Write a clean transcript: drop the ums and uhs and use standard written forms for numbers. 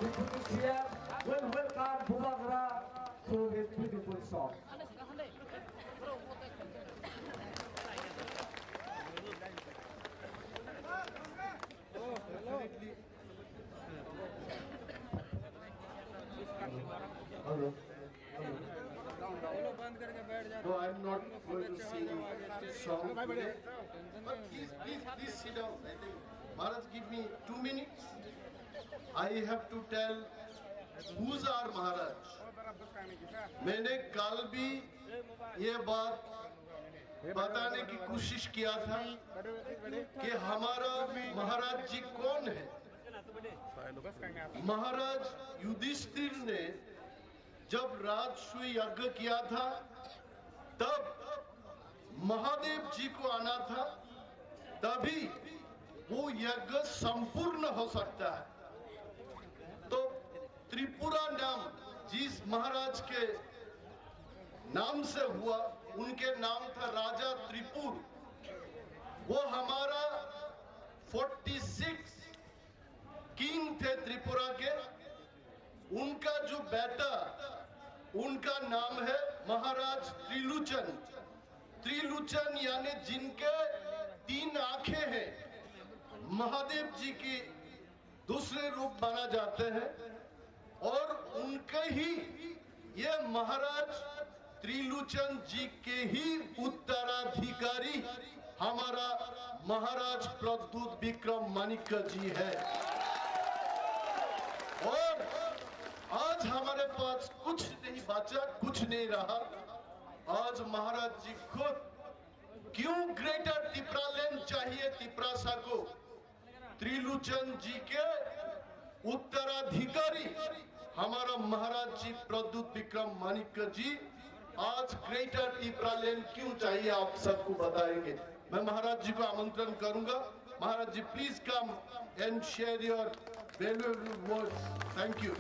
Deputy CM will welcome Bubagra to his beautiful song. Hello. No, I'm not going to sing song today. But please sit down. I think Maharaj, give me 2 minutes. I have to tell who's our Maharaj. मैंने कल भी ये बात बताने की कोशिश किया था कि हमारा महाराज जी कौन है। महाराज युधिष्ठिर ने जब राजसूय यज्ञ किया था तब महादेव जी को आना था, तभी वो यज्ञ संपूर्ण हो सकता है। तो त्रिपुरा नाम जिस महाराज के नाम से हुआ, उनके नाम था राजा त्रिपुर। वो हमारा 46 किंग थे त्रिपुरा के। उनका जो बेटा, उनका नाम है महाराज त्रिलोचन। त्रिलोचन यानी जिनके 3 आंखें हैं, महादेव जी की दूसरे रूप माना जाते हैं। और उनके ही ये महाराज त्रिलोचन जी के ही उत्तराधिकारी हमारा महाराज प्रद्युत विक्रम माणिक्य जी है। और आज हमारे पास कुछ नहीं बचा, कुछ नहीं रहा। आज महाराज जी खुद क्यों ग्रेटर तिपरालैंड चाहिए तिपरासा को, त्रिलोचन जी के उत्तराधिकारी हमारा महाराज जी प्रद्युत विक्रम माणिक्य जी आज ग्रेटर तिपरालैंड क्यों चाहिए, आप सबको बताएंगे। मैं महाराज जी को आमंत्रण करूंगा। Maharaj ji please come and share your valuable words. Thank you.